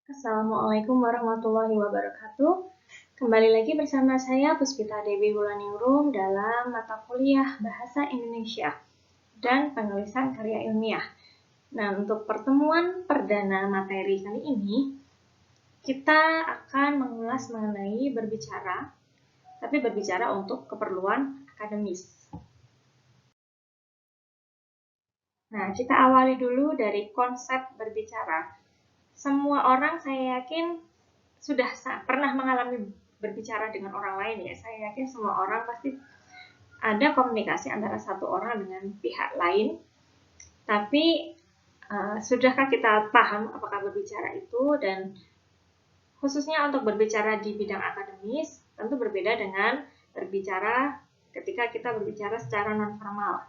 Assalamualaikum warahmatullahi wabarakatuh. Kembali lagi bersama saya Puspita Dewi Wulaningrum dalam mata kuliah Bahasa Indonesia dan Penulisan Karya Ilmiah. Nah, untuk pertemuan perdana materi kali ini, kita akan mengulas mengenai berbicara, tapi berbicara untuk keperluan akademis. Nah, kita awali dulu dari konsep berbicara. Semua orang saya yakin sudah pernah mengalami berbicara dengan orang lain ya. Saya yakin semua orang pasti ada komunikasi antara satu orang dengan pihak lain. Tapi sudahkah kita paham apakah berbicara itu, dan khususnya untuk berbicara di bidang akademis tentu berbeda dengan berbicara ketika kita berbicara secara non formal.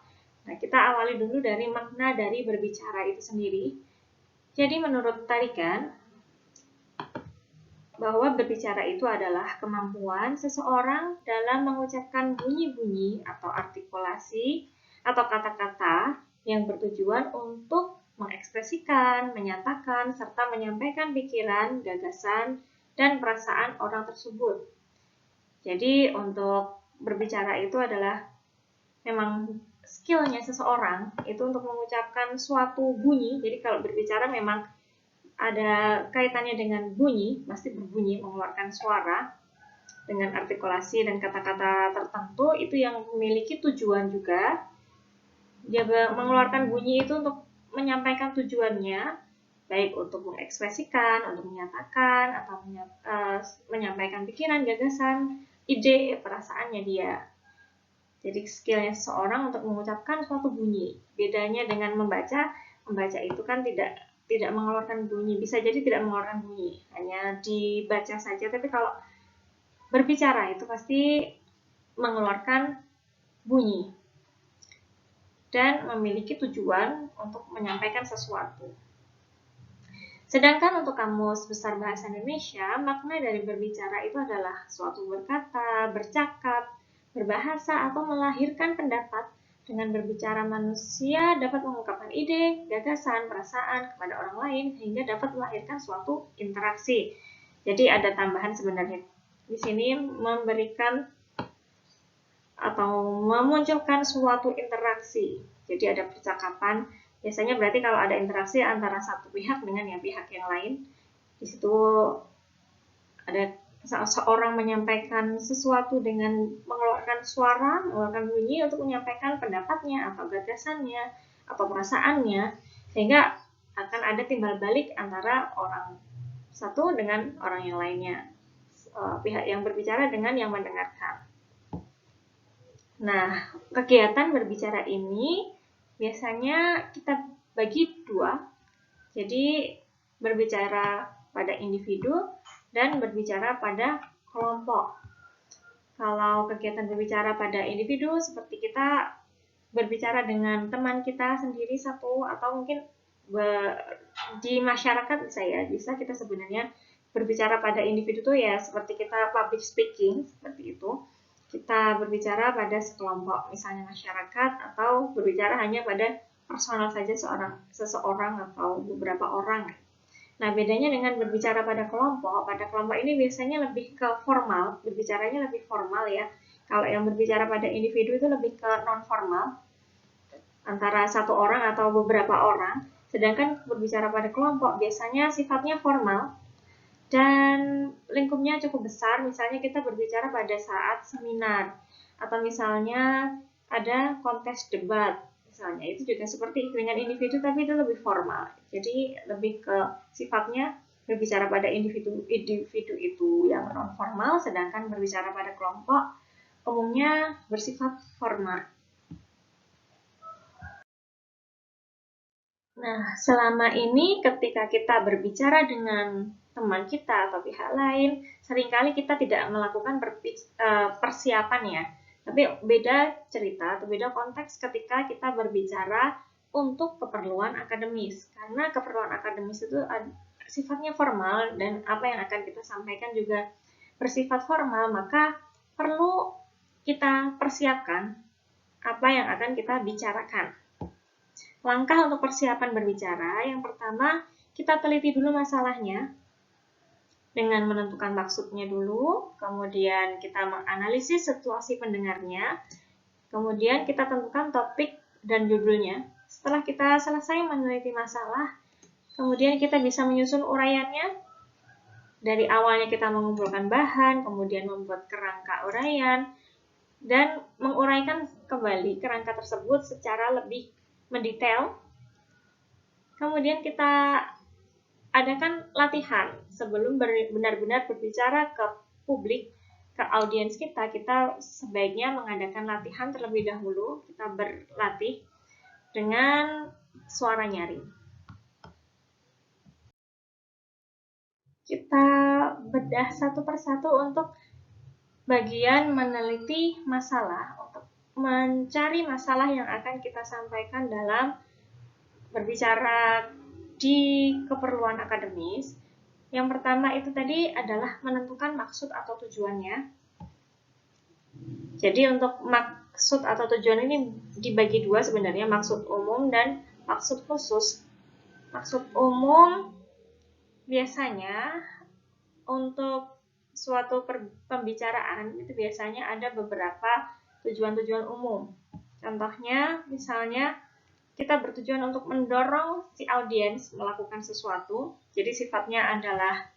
Nah, kita awali dulu dari makna dari berbicara itu sendiri. Jadi menurut tarikan, bahwa berbicara itu adalah kemampuan seseorang dalam mengucapkan bunyi-bunyi atau artikulasi atau kata-kata yang bertujuan untuk mengekspresikan, menyatakan, serta menyampaikan pikiran, gagasan, dan perasaan orang tersebut. Jadi untuk berbicara itu adalah memang skillnya seseorang itu untuk mengucapkan suatu bunyi. Jadi kalau berbicara memang ada kaitannya dengan bunyi, pasti berbunyi, mengeluarkan suara dengan artikulasi dan kata-kata tertentu, itu yang memiliki tujuan juga. Dia mengeluarkan bunyi itu untuk menyampaikan tujuannya, baik untuk mengekspresikan, untuk menyatakan, atau menyampaikan pikiran, gagasan, ide, perasaannya dia. Jadi skillnya seseorang untuk mengucapkan suatu bunyi. Bedanya dengan membaca itu kan tidak mengeluarkan bunyi, bisa jadi tidak mengeluarkan bunyi, hanya dibaca saja. Tapi kalau berbicara itu pasti mengeluarkan bunyi dan memiliki tujuan untuk menyampaikan sesuatu. Sedangkan untuk Kamus Besar Bahasa Indonesia, makna dari berbicara itu adalah suatu berkata, bercakap, berbahasa, atau melahirkan pendapat. Dengan berbicara, manusia dapat mengungkapkan ide, gagasan, perasaan kepada orang lain sehingga dapat melahirkan suatu interaksi. Jadi ada tambahan sebenarnya di sini, memberikan atau memunculkan suatu interaksi. Jadi ada percakapan. Biasanya berarti kalau ada interaksi antara satu pihak dengan pihak yang lain, di situ ada seorang menyampaikan sesuatu dengan mengeluarkan suara, mengeluarkan bunyi untuk menyampaikan pendapatnya atau gagasannya atau perasaannya, sehingga akan ada timbal balik antara orang satu dengan orang yang lainnya, pihak yang berbicara dengan yang mendengarkan. Nah, kegiatan berbicara ini biasanya kita bagi dua. Jadi berbicara pada individu dan berbicara pada kelompok. Kalau kegiatan berbicara pada individu seperti kita berbicara dengan teman kita sendiri satu, atau mungkin di masyarakat bisa kita sebenarnya berbicara pada individu tuh ya seperti kita public speaking, seperti itu. Kita berbicara pada sekelompok, misalnya masyarakat, atau berbicara hanya pada personal saja seseorang atau beberapa orang. Nah, bedanya dengan berbicara pada kelompok ini biasanya lebih ke formal, berbicaranya lebih formal ya. Kalau yang berbicara pada individu itu lebih ke non formal, antara satu orang atau beberapa orang. Sedangkan berbicara pada kelompok biasanya sifatnya formal dan lingkupnya cukup besar. Misalnya kita berbicara pada saat seminar, atau misalnya ada kontes debat, misalnya itu juga seperti dengan individu tapi itu lebih formal. Jadi lebih ke sifatnya berbicara pada individu itu yang non formal, sedangkan berbicara pada kelompok umumnya bersifat formal. Nah, selama ini ketika kita berbicara dengan teman kita atau pihak lain, seringkali kita tidak melakukan persiapan ya. Tapi beda cerita atau beda konteks ketika kita berbicara untuk keperluan akademis. Karena keperluan akademis itu sifatnya formal dan apa yang akan kita sampaikan juga bersifat formal, maka perlu kita persiapkan apa yang akan kita bicarakan. Langkah untuk persiapan berbicara, yang pertama kita teliti dulu masalahnya. dengan menentukan maksudnya dulu, kemudian kita menganalisis situasi pendengarnya, kemudian kita tentukan topik dan judulnya. Setelah kita selesai meneliti masalah, kemudian kita bisa menyusun uraiannya. Dari awalnya kita mengumpulkan bahan, kemudian membuat kerangka uraian, dan menguraikan kembali kerangka tersebut secara lebih mendetail. Kemudian kita adakan latihan sebelum benar-benar berbicara ke publik, ke audiens kita sebaiknya mengadakan latihan terlebih dahulu. Kita berlatih dengan suara nyaring. Kita bedah satu persatu untuk bagian meneliti masalah, untuk mencari masalah yang akan kita sampaikan dalam berbicara di keperluan akademis. Yang pertama itu tadi adalah menentukan maksud atau tujuannya. Jadi untuk maksud atau tujuan ini dibagi dua sebenarnya, maksud umum dan maksud khusus. Maksud umum biasanya untuk suatu pembicaraan itu biasanya ada beberapa tujuan-tujuan umum. Contohnya misalnya kita bertujuan untuk mendorong si audiens melakukan sesuatu. Jadi sifatnya adalah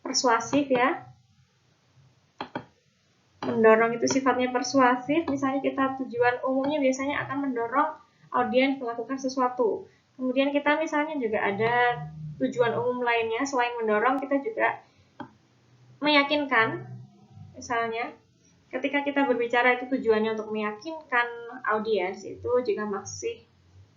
persuasif ya. Mendorong itu sifatnya persuasif. Misalnya kita tujuan umumnya biasanya akan mendorong audiens melakukan sesuatu. Kemudian kita misalnya juga ada tujuan umum lainnya selain mendorong, kita juga meyakinkan. Misalnya ketika kita berbicara itu tujuannya untuk meyakinkan audiens, itu juga masih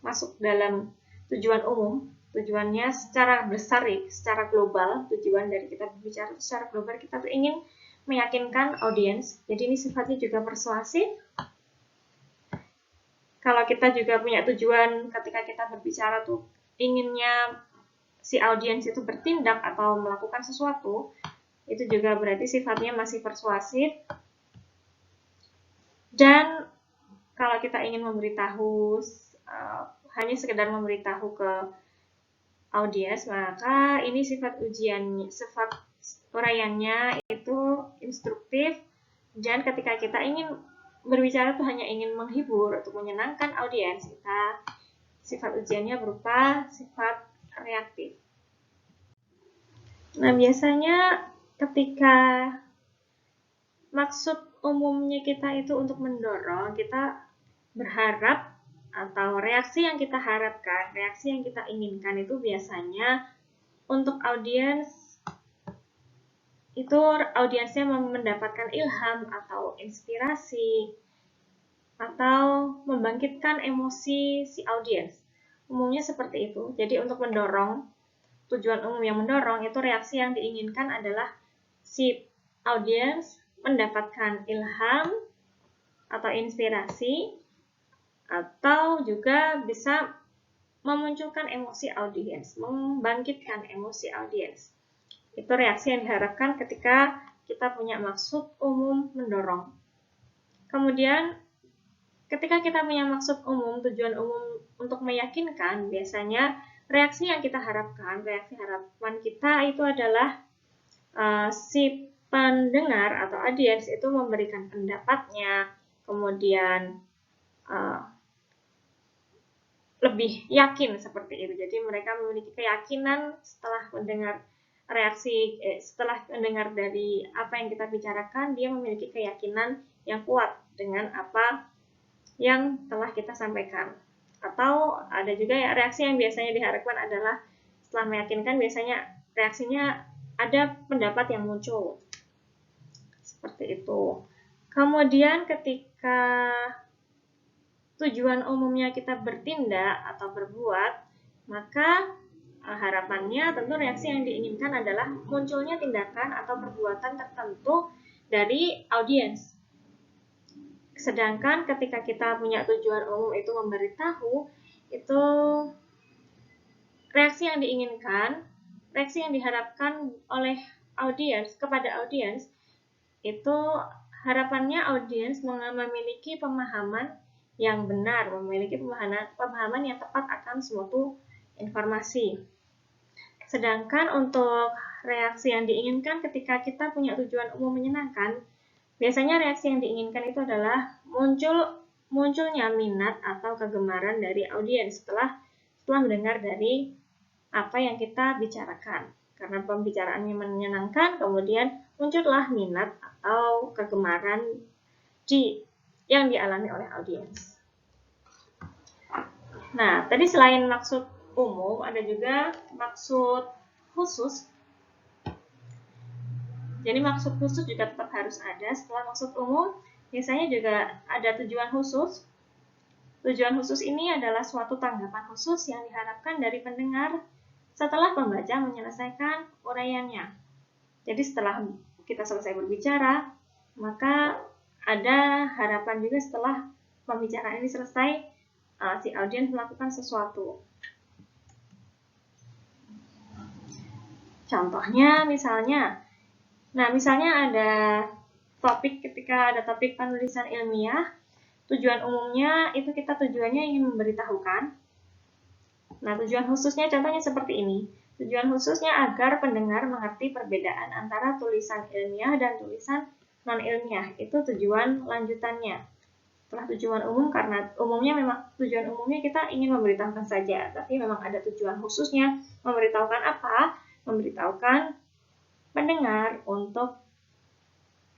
masuk dalam tujuan umum. Tujuannya secara besar, secara global, tujuan dari kita berbicara secara global, kita tuh ingin meyakinkan audiens. Jadi ini sifatnya juga persuasif. Kalau kita juga punya tujuan ketika kita berbicara tuh inginnya si audiens itu bertindak atau melakukan sesuatu, itu juga berarti sifatnya masih persuasif. Dan kalau kita ingin memberitahu hanya sekedar memberitahu ke audiens, maka ini sifat uraiannya itu instruktif. Dan ketika kita ingin berbicara tuh hanya ingin menghibur atau menyenangkan audiens, kita sifat ujiannya berupa sifat reaktif. Nah, biasanya ketika maksud umumnya kita itu untuk mendorong, kita berharap atau reaksi yang kita harapkan, reaksi yang kita inginkan itu biasanya untuk audiens itu audiensnya mendapatkan ilham atau inspirasi atau membangkitkan emosi si audiens. Umumnya seperti itu. Jadi untuk mendorong, tujuan umum yang mendorong itu reaksi yang diinginkan adalah si audiens mendapatkan ilham atau inspirasi, atau juga bisa memunculkan emosi audiens, membangkitkan emosi audiens. Itu reaksi yang diharapkan ketika kita punya maksud umum mendorong. Kemudian ketika kita punya maksud umum, tujuan umum untuk meyakinkan, biasanya reaksi yang kita harapkan, reaksi harapan kita itu adalah si pendengar atau audiens itu memberikan pendapatnya, kemudian lebih yakin seperti itu. Jadi mereka memiliki keyakinan setelah mendengar setelah mendengar dari apa yang kita bicarakan, dia memiliki keyakinan yang kuat dengan apa yang telah kita sampaikan. Atau ada juga ya, reaksi yang biasanya diharapkan adalah setelah meyakinkan, biasanya reaksinya ada pendapat yang muncul. Seperti itu. Kemudian ketika tujuan umumnya kita bertindak atau berbuat, maka harapannya tentu reaksi yang diinginkan adalah munculnya tindakan atau perbuatan tertentu dari audiens. Sedangkan ketika kita punya tujuan umum itu memberitahu, itu reaksi yang diinginkan, reaksi yang diharapkan oleh audiens kepada audiens, itu harapannya audiens memiliki pemahaman yang benar, memiliki pemahaman yang tepat akan suatu informasi. Sedangkan untuk reaksi yang diinginkan ketika kita punya tujuan umum menyenangkan? Biasanya reaksi yang diinginkan itu adalah munculnya minat atau kegemaran dari audiens setelah mendengar dari apa yang kita bicarakan. Karena pembicaraannya menyenangkan, kemudian muncullah minat atau kegemaran yang dialami oleh audiens. Nah, tadi selain maksud umum, ada juga maksud khusus. Jadi maksud khusus juga tetap harus ada. Setelah maksud umum, biasanya juga ada tujuan khusus. Tujuan khusus ini adalah suatu tanggapan khusus yang diharapkan dari pendengar setelah pembaca menyelesaikan uraiannya. Jadi setelah kita selesai berbicara, maka ada harapan juga setelah pembicaraan ini selesai, si audiens melakukan sesuatu. Contohnya misalnya ada topik, ketika ada topik penulisan ilmiah, tujuan umumnya itu tujuannya ingin memberitahukan. Nah, tujuan khususnya contohnya seperti ini. Tujuan khususnya agar pendengar mengerti perbedaan antara tulisan ilmiah dan tulisan non-ilmiah. Itu tujuan lanjutannya. Setelah tujuan umum, karena tujuan umumnya kita ingin memberitahukan saja, tapi memang ada tujuan khususnya. Memberitahukan apa? Memberitahukan pendengar untuk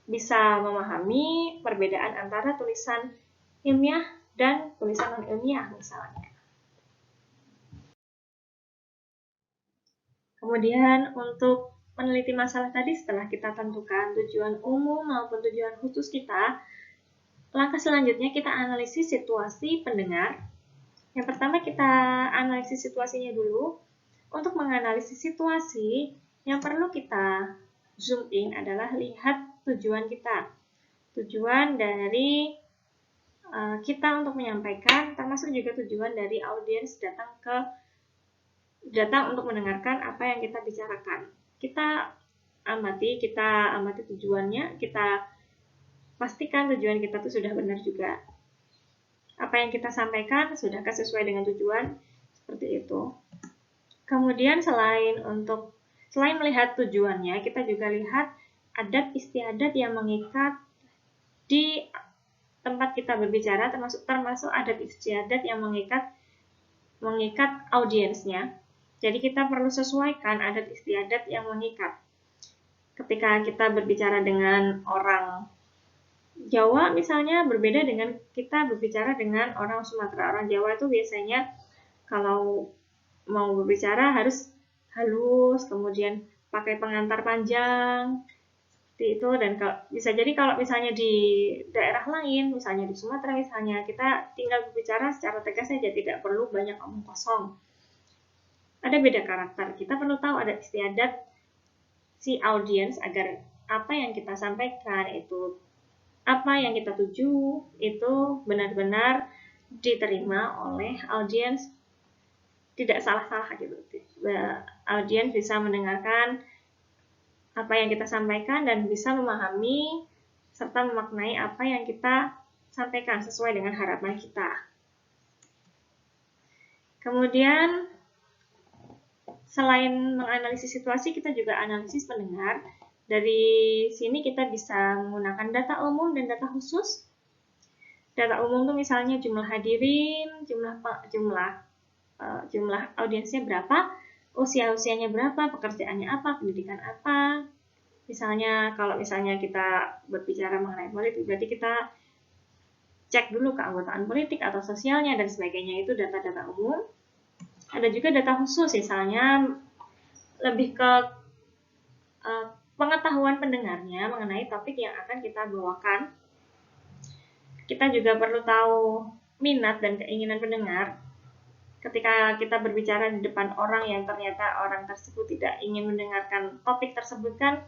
bisa memahami perbedaan antara tulisan ilmiah dan tulisan non-ilmiah misalnya. Kemudian untuk meneliti masalah tadi, setelah kita tentukan tujuan umum maupun tujuan khusus kita, langkah selanjutnya kita analisis situasi pendengar. Yang pertama kita analisis situasinya dulu. Untuk menganalisis situasi, yang perlu kita zoom in adalah lihat tujuan kita. Tujuan dari kita untuk menyampaikan, termasuk juga tujuan dari audiens datang untuk mendengarkan apa yang kita bicarakan. Kita amati tujuannya, kita pastikan tujuan kita itu sudah benar juga. Apa yang kita sampaikan sudahkah sesuai dengan tujuan? Seperti itu. Kemudian selain melihat tujuannya, kita juga lihat adat istiadat yang mengikat di tempat kita berbicara, termasuk adat istiadat yang mengikat audiensnya. Jadi kita perlu sesuaikan adat istiadat yang mengikat. Ketika kita berbicara dengan orang Jawa misalnya, berbeda dengan kita berbicara dengan orang Sumatera. Orang Jawa itu biasanya kalau mau berbicara harus halus, kemudian pakai pengantar panjang, seperti itu. Dan bisa jadi kalau misalnya di daerah lain, misalnya di Sumatera misalnya, kita tinggal berbicara secara tegas saja, tidak perlu banyak omong kosong. Ada beda karakter. Kita perlu tahu adat istiadat si audiens agar apa yang kita sampaikan itu, apa yang kita tuju itu benar-benar diterima oleh audiens, tidak salah-salah gitu. Audiens bisa mendengarkan apa yang kita sampaikan dan bisa memahami serta memaknai apa yang kita sampaikan sesuai dengan harapan kita. Kemudian selain menganalisis situasi, kita juga analisis pendengar. Dari sini kita bisa menggunakan data umum dan data khusus. Data umum itu misalnya jumlah hadirin, jumlah audiensnya berapa, usianya berapa, pekerjaannya apa, pendidikan apa. Kalau misalnya kita berbicara mengenai politik, berarti kita cek dulu keanggotaan politik atau sosialnya dan sebagainya. Itu data-data umum. Ada juga data khusus, misalnya lebih ke pengetahuan pendengarnya mengenai topik yang akan kita bawakan. Kita juga perlu tahu minat dan keinginan pendengar. Ketika kita berbicara di depan orang yang ternyata orang tersebut tidak ingin mendengarkan topik tersebut, kan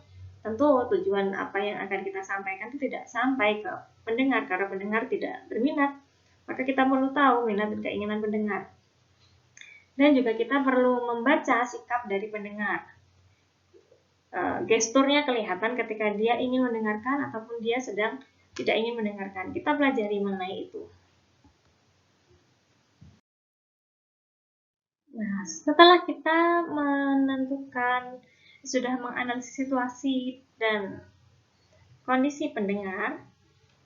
tentu tujuan apa yang akan kita sampaikan itu tidak sampai ke pendengar, karena pendengar tidak berminat. Maka kita perlu tahu minat dan keinginan pendengar. Dan juga kita perlu membaca sikap dari pendengar. Gesturnya kelihatan ketika dia ingin mendengarkan ataupun dia sedang tidak ingin mendengarkan. Kita pelajari mengenai itu. Nah, setelah kita menentukan sudah menganalisis situasi dan kondisi pendengar,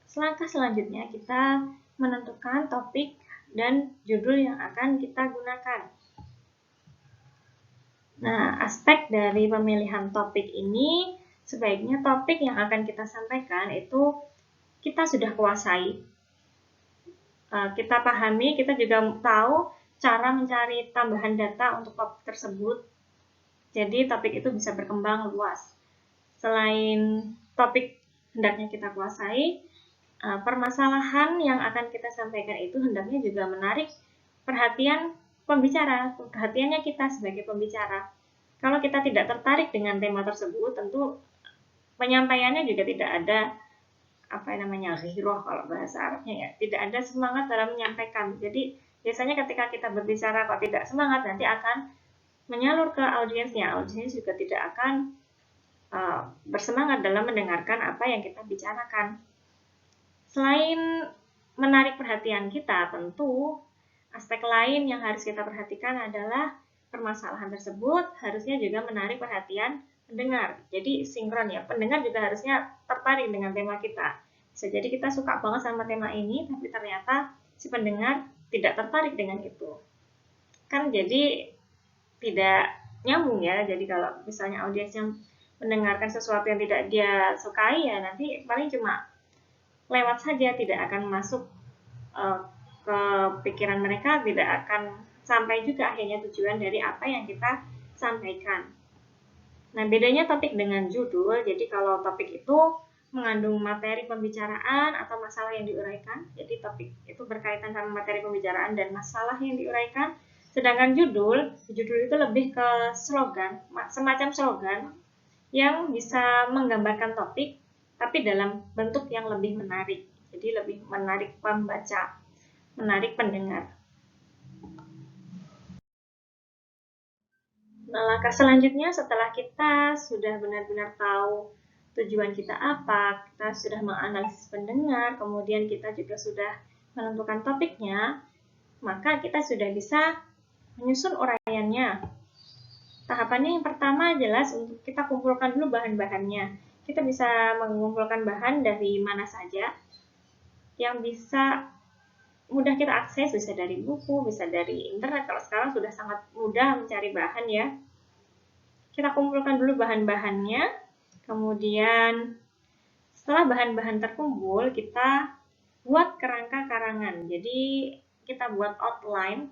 selangkah selanjutnya kita menentukan topik dan judul yang akan kita gunakan. Nah, aspek dari pemilihan topik ini, sebaiknya topik yang akan kita sampaikan itu kita sudah kuasai. Kita pahami, kita juga tahu cara mencari tambahan data untuk topik tersebut. Jadi topik itu bisa berkembang luas. Selain topik hendaknya kita kuasai, permasalahan yang akan kita sampaikan itu hendaknya juga menarik perhatian pembicara, perhatiannya kita sebagai pembicara. Kalau kita tidak tertarik dengan tema tersebut, tentu penyampaiannya juga tidak ada ghiroh kalau bahasa Arabnya ya, tidak ada semangat dalam menyampaikan. Jadi biasanya ketika kita berbicara kok tidak semangat, nanti akan menyalur ke audiensnya. Audiens juga tidak akan bersemangat dalam mendengarkan apa yang kita bicarakan. Selain menarik perhatian kita, tentu aspek lain yang harus kita perhatikan adalah permasalahan tersebut harusnya juga menarik perhatian pendengar. Jadi sinkron ya, pendengar juga harusnya tertarik dengan tema kita. Bisa jadi kita suka banget sama tema ini, tapi ternyata si pendengar tidak tertarik dengan itu. Kan jadi tidak nyambung ya. Jadi kalau misalnya audiens yang mendengarkan sesuatu yang tidak dia sukai, ya nanti paling cuma lewat saja, tidak akan masuk ke pikiran mereka, tidak akan sampai juga akhirnya tujuan dari apa yang kita sampaikan. Nah, bedanya topik dengan judul, jadi kalau topik itu mengandung materi pembicaraan atau masalah yang diuraikan, jadi topik itu berkaitan sama materi pembicaraan dan masalah yang diuraikan, sedangkan judul itu lebih ke slogan, semacam slogan yang bisa menggambarkan topik, tapi dalam bentuk yang lebih menarik, jadi lebih menarik pembaca, menarik pendengar. Nah, langkah selanjutnya setelah kita sudah benar-benar tahu tujuan kita apa, kita sudah menganalisis pendengar, kemudian kita juga sudah menentukan topiknya, maka kita sudah bisa menyusun uraiannya. Tahapannya yang pertama jelas untuk kita kumpulkan dulu bahan-bahannya. Kita bisa mengumpulkan bahan dari mana saja yang bisa mudah kita akses, bisa dari buku, bisa dari internet. Kalau sekarang sudah sangat mudah mencari bahan ya. Kita kumpulkan dulu bahan-bahannya, kemudian setelah bahan-bahan terkumpul, kita buat kerangka karangan. Jadi kita buat outline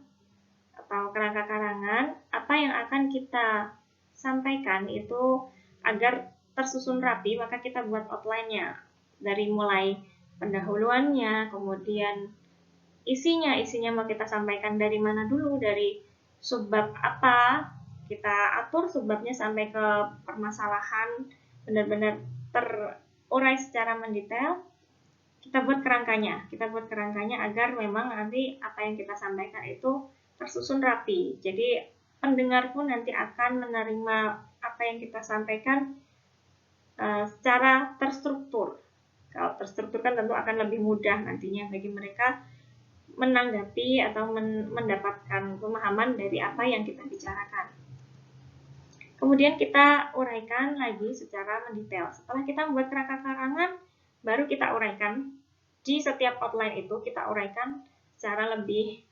atau kerangka karangan, apa yang akan kita sampaikan itu agar tersusun rapi, maka kita buat outline-nya. Dari mulai pendahuluannya, kemudian isinya mau kita sampaikan dari mana dulu, dari subbab apa, kita atur subbabnya sampai ke permasalahan, benar-benar terurai secara mendetail. Kita buat kerangkanya agar memang nanti apa yang kita sampaikan itu tersusun rapi. Jadi pendengar pun nanti akan menerima apa yang kita sampaikan secara terstruktur. Kalau terstruktur kan tentu akan lebih mudah nantinya bagi mereka menanggapi atau mendapatkan pemahaman dari apa yang kita bicarakan. Kemudian kita uraikan lagi secara mendetail. Setelah kita membuat kerangka karangan, baru kita uraikan. Di setiap outline itu kita uraikan secara lebih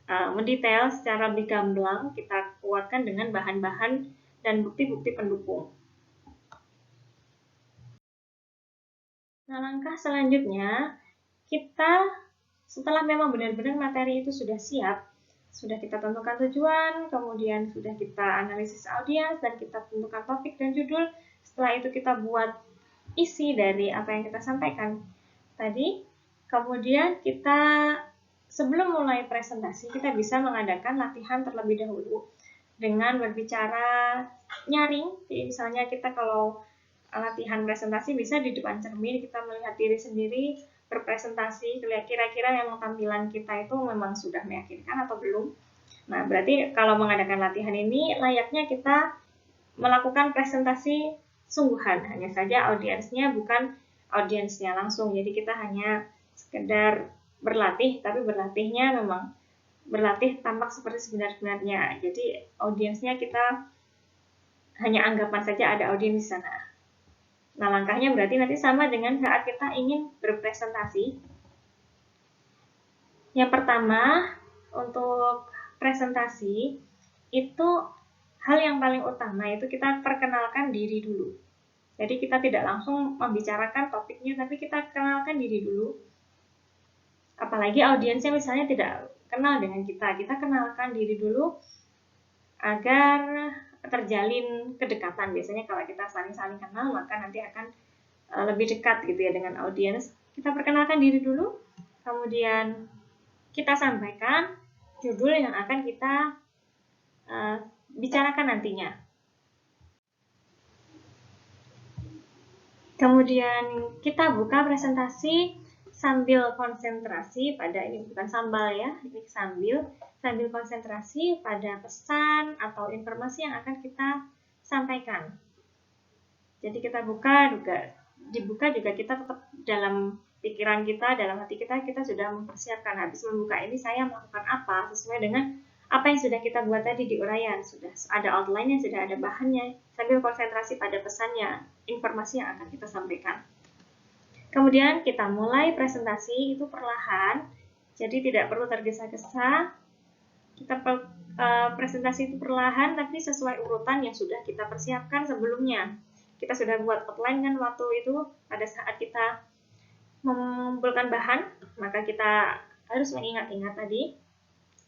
mendetail, secara lebih gamblang, kita kuatkan dengan bahan-bahan dan bukti-bukti pendukung. Nah, langkah selanjutnya, kita setelah memang benar-benar materi itu sudah siap, sudah kita tentukan tujuan, kemudian sudah kita analisis audiens, dan kita tentukan topik dan judul. Setelah itu kita buat isi dari apa yang kita sampaikan tadi. Kemudian kita sebelum mulai presentasi, kita bisa mengadakan latihan terlebih dahulu dengan berbicara nyaring. Jadi misalnya kita kalau latihan presentasi bisa di depan cermin, kita melihat diri sendiri berpresentasi, kira-kira memang tampilan kita itu memang sudah meyakinkan atau belum. Nah, berarti kalau mengadakan latihan ini layaknya kita melakukan presentasi sungguhan, hanya saja audiensnya bukan audiensnya langsung. Jadi kita hanya sekedar berlatih, tapi berlatihnya memang berlatih tampak seperti sebenar-benarnya. Jadi audiensnya kita hanya anggapan saja ada audiens di sana. Nah, langkahnya berarti nanti sama dengan saat kita ingin berpresentasi. Yang pertama, untuk presentasi itu hal yang paling utama itu kita perkenalkan diri dulu. Jadi kita tidak langsung membicarakan topiknya, tapi kita kenalkan diri dulu. Apalagi audiensnya misalnya tidak kenal dengan kita kenalkan diri dulu agar terjalin kedekatan. Biasanya kalau kita saling-saling kenal, maka nanti akan lebih dekat gitu ya dengan audiens. Kita perkenalkan diri dulu, kemudian kita sampaikan judul yang akan kita bicarakan nantinya. Kemudian kita buka presentasi sambil konsentrasi pada, ini bukan sambal ya, ini sambil konsentrasi pada pesan atau informasi yang akan kita sampaikan. Jadi kita dibuka juga kita tetap dalam pikiran kita, dalam hati kita sudah mempersiapkan, habis membuka ini saya melakukan apa sesuai dengan apa yang sudah kita buat tadi di uraian, sudah ada outline-nya, sudah ada bahannya, sambil konsentrasi pada pesannya, informasi yang akan kita sampaikan. Kemudian kita mulai presentasi itu perlahan, jadi tidak perlu tergesa-gesa. Kita presentasi itu perlahan, tapi sesuai urutan yang sudah kita persiapkan sebelumnya. Kita sudah buat outline kan waktu itu pada saat kita mengumpulkan bahan, maka kita harus mengingat-ingat tadi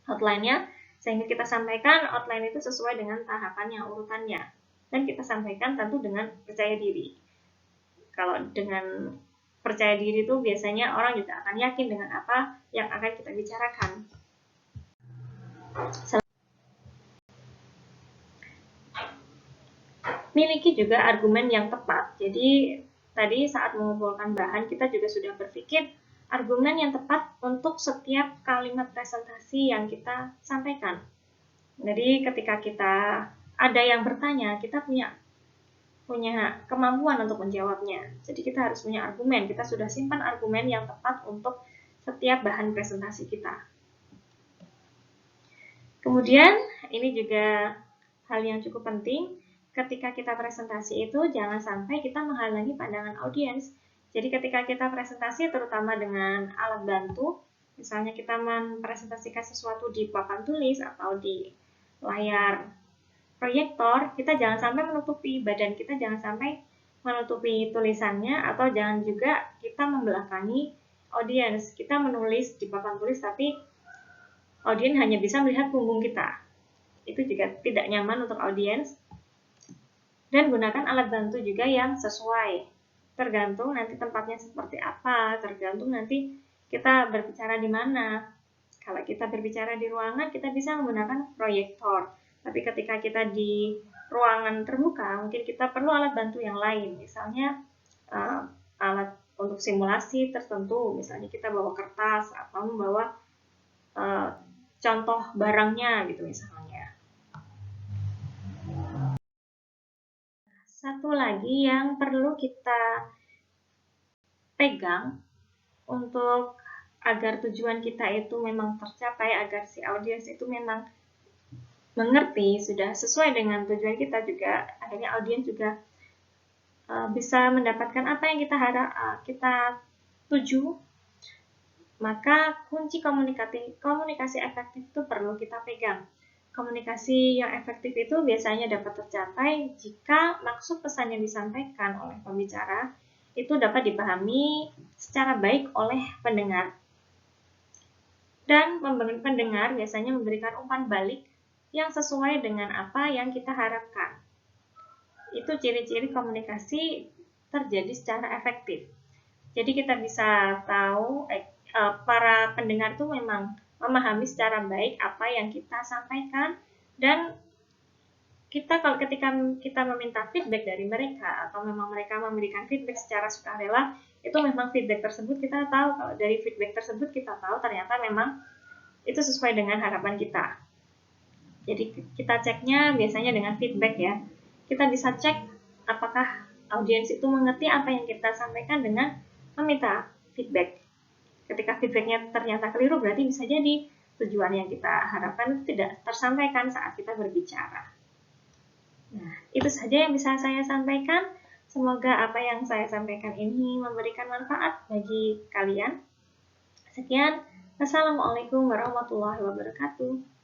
outline-nya, sehingga kita sampaikan outline itu sesuai dengan tahapannya, urutannya. Dan kita sampaikan tentu dengan percaya diri. Kalau dengan percaya diri itu biasanya orang juga akan yakin dengan apa yang akan kita bicarakan. Miliki juga argumen yang tepat. Jadi tadi saat mengumpulkan bahan kita juga sudah berpikir argumen yang tepat untuk setiap kalimat presentasi yang kita sampaikan. Jadi ketika kita ada yang bertanya, kita punya kemampuan untuk menjawabnya. Jadi kita harus punya argumen, kita sudah simpan argumen yang tepat untuk setiap bahan presentasi kita. Kemudian ini juga hal yang cukup penting, ketika kita presentasi itu jangan sampai kita menghalangi pandangan audiens. Jadi ketika kita presentasi terutama dengan alat bantu, misalnya kita mempresentasikan sesuatu di papan tulis atau di layar proyektor, kita jangan sampai menutupi badan kita, jangan sampai menutupi tulisannya, atau jangan juga kita membelakangi audiens. Kita menulis di papan tulis tapi audiens hanya bisa melihat punggung kita. Itu juga tidak nyaman untuk audiens. Dan gunakan alat bantu juga yang sesuai. Tergantung nanti tempatnya seperti apa, tergantung nanti kita berbicara di mana. Kalau kita berbicara di ruangan, kita bisa menggunakan proyektor. Tapi ketika kita di ruangan terbuka, mungkin kita perlu alat bantu yang lain. Misalnya alat untuk simulasi tertentu, misalnya kita bawa kertas atau membawa contoh barangnya gitu misalnya. Satu lagi yang perlu kita pegang untuk agar tujuan kita itu memang tercapai, agar si audiens itu memang mengerti, sudah sesuai dengan tujuan kita juga, akhirnya audiens juga bisa mendapatkan apa yang kita tuju, maka kunci komunikasi efektif itu perlu kita pegang. Komunikasi yang efektif itu biasanya dapat tercapai jika maksud pesan yang disampaikan oleh pembicara itu dapat dipahami secara baik oleh pendengar. Dan pendengar biasanya memberikan umpan balik yang sesuai dengan apa yang kita harapkan. Itu ciri-ciri komunikasi terjadi secara efektif. Jadi kita bisa tahu para pendengar itu memang memahami secara baik apa yang kita sampaikan, dan ketika kita meminta feedback dari mereka atau memang mereka memberikan feedback secara sukarela, itu memang feedback tersebut kita tahu, kalau dari feedback tersebut kita tahu ternyata memang itu sesuai dengan harapan kita. Jadi kita ceknya biasanya dengan feedback ya. Kita bisa cek apakah audiens itu mengerti apa yang kita sampaikan dengan meminta feedback. Ketika feedbacknya ternyata keliru, berarti bisa jadi tujuan yang kita harapkan tidak tersampaikan saat kita berbicara. Nah, itu saja yang bisa saya sampaikan. Semoga apa yang saya sampaikan ini memberikan manfaat bagi kalian. Sekian, Assalamualaikum warahmatullahi wabarakatuh.